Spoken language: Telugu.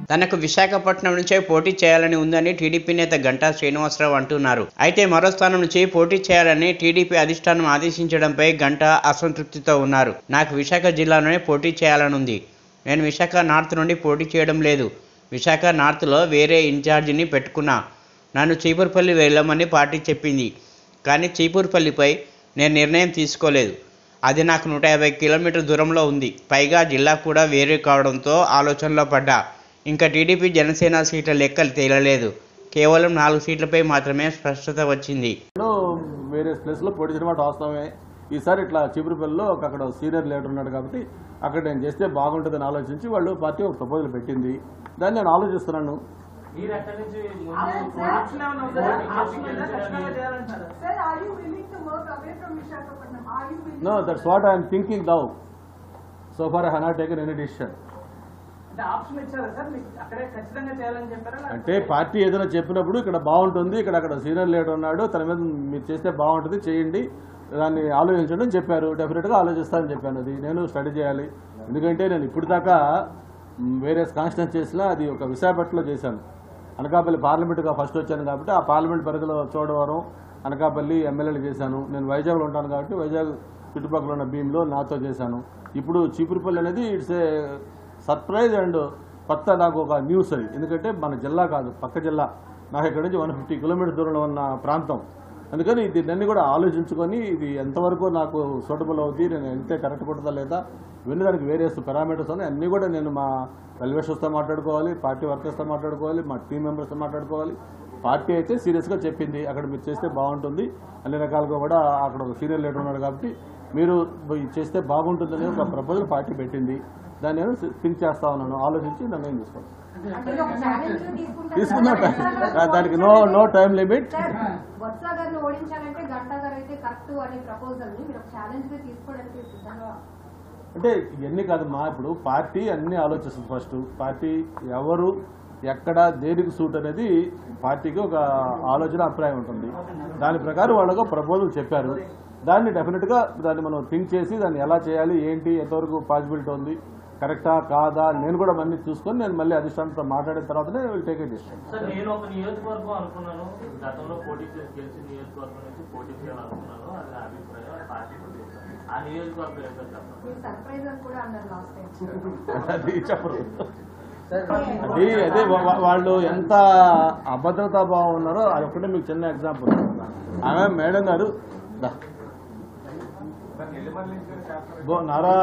తనకు విశాఖపట్నం నుంచే పోటీ చేయాలని ఉందని టీడీపీ నేత గంటా శ్రీనివాసరావు అంటున్నారు. అయితే మరో స్థానం నుంచి పోటీ చేయాలని టీడీపీ అధిష్టానం ఆదేశించడంపై గంటా అసంతృప్తితో ఉన్నారు. నాకు విశాఖ జిల్లాలోనే పోటీ చేయాలనుంది. నేను విశాఖ నార్త్ నుండి పోటీ చేయడం లేదు. విశాఖ నార్త్లో వేరే ఇన్ఛార్జిని పెట్టుకున్నా. నన్ను చీపురుపల్లి వెళ్ళమని పార్టీ చెప్పింది. కానీ చీపురుపల్లిపై నేను నిర్ణయం తీసుకోలేదు. అది నాకు 150 కిలోమీటర్ల దూరంలో ఉంది. పైగా జిల్లా కూడా వేరే కావడంతో ఆలోచనలో పడ్డా. ఇంకా టీడీపీ జనసేన సీట్ల లెక్కలు తేలలేదు. కేవలం 4 సీట్లపై మాత్రమే స్పష్టత వచ్చింది. వేరే ప్లేస్లో పోటీ చేయడం వాస్తవమే. ఈసారి ఇట్లా చీపురుపల్లిలో అక్కడ సీనియర్ లీడర్ ఉన్నాడు కాబట్టి అక్కడ నేను చేస్తే బాగుంటుందని ఆలోచించి వాళ్ళు పార్టీ ఒక ప్రపోజల్ పెట్టింది. దాన్ని నేను ఆలోచిస్తున్నాను. No, that's what I am thinking now. So far I have not taken any decision. అంటే పార్టీ ఏదైనా చెప్పినప్పుడు ఇక్కడ బాగుంటుంది, ఇక్కడ సీనియర్ లీడర్ ఉన్నాడు, తన మీద మీరు చేస్తే బాగుంటుంది, చేయండి, దాన్ని ఆలోచించండి అని చెప్పారు. డెఫినెట్గా ఆలోచిస్తానని చెప్పాను. అది నేను స్టడీ చేయాలి. ఎందుకంటే నేను ఇప్పుడు దాకా వేరే కాన్స్టిట్యున్సీస్లో అది ఒక విశాఖపట్నంలో చేశాను. అనకాపల్లి పార్లమెంటుగా ఫస్ట్ వచ్చాను కాబట్టి ఆ పార్లమెంట్ పరిధిలో చోడవరం, అనకాపల్లి ఎమ్మెల్యేలు చేశాను. నేను వైజాగ్లో ఉంటాను కాబట్టి వైజాగ్ చుట్టుపక్కల ఉన్న భీమ్లో నాతో చేశాను. ఇప్పుడు చీపురుపల్లి అనేది ఇట్స్ ఏ సర్ప్రైజ్ అండ్ కొత్త నాకు ఒక న్యూస్ అది. ఎందుకంటే మన జిల్లా కాదు, పక్క జిల్లా. నాకు ఇక్కడ నుంచి 150 కిలోమీటర్ దూరంలో ఉన్న ప్రాంతం. అందుకని దీన్ని కూడా ఆలోచించుకొని ఇది ఎంతవరకు నాకు సూటబుల్ అవుతుంది, నేను వెళ్తే కరెక్ట్ కొట్టదా లేదా, ఇవన్నీ దానికి వేరియస్ పారామీటర్స్ ఉన్నాయి. అన్నీ కూడా నేను మా వెల్విషర్స్తో మాట్లాడుకోవాలి, పార్టీ వర్కర్స్తో మాట్లాడుకోవాలి, మా టీం మెంబర్స్తో మాట్లాడుకోవాలి. పార్టీ అయితే సీరియస్గా చెప్పింది అక్కడ మీరు చేస్తే బాగుంటుంది, అన్ని రకాలుగా కూడా అక్కడ ఒక సీనియర్ లీడర్ ఉన్నాడు కాబట్టి మీరు చేస్తే బాగుంటుందని ఒక ప్రపోజల్ పార్టీ పెట్టింది. దాన్ని నేను థింక్ చేస్తా ఉన్నాను, ఆలోచించి నిర్ణయం తీసుకోండి. తీసుకున్నా దానికి నో టైం లిమిట్. అంటే ఇవన్నీ కాదమ్మా, ఇప్పుడు పార్టీ అన్ని ఆలోచిస్తుంది. ఫస్ట్ పార్టీ ఎవరు ఎక్కడ దేనికి సూట్ అనేది పార్టీకి ఒక ఆలోచన అభిప్రాయం ఉంటుంది. దాని ప్రకారం వాళ్ళకు ప్రపోజల్ చెప్పారు. దాన్ని డెఫినెట్గా దాన్ని మనం థింక్ చేసి దాన్ని ఎలా చేయాలి, ఏంటి, ఎంతవరకు పాసిబిలిటీ ఉంది, కరెక్టా కాదా నేను కూడా మళ్ళీ చూసుకొని నేను మళ్ళీ అధిష్టానంతో మాట్లాడిన తర్వాతనే విల్ టేక్ ఏ డిసిషన్. నేను ఒక నియోజకవర్గం అనుకున్నాను, గతంలో పోటీ చేసి గెలిచిన నియోజకవర్గం నుంచి పోటీ చేయాలనుకున్నాను. అది అభిప్రాయం పార్టీ ఆ నియోజకవర్గం అది చెప్పరు. అదే వాళ్ళు ఎంత అభద్రతా భావం ఉన్నారో అది ఒకటే మీకు చిన్న ఎగ్జాంపుల్. ఆమె మేడం గారు నారా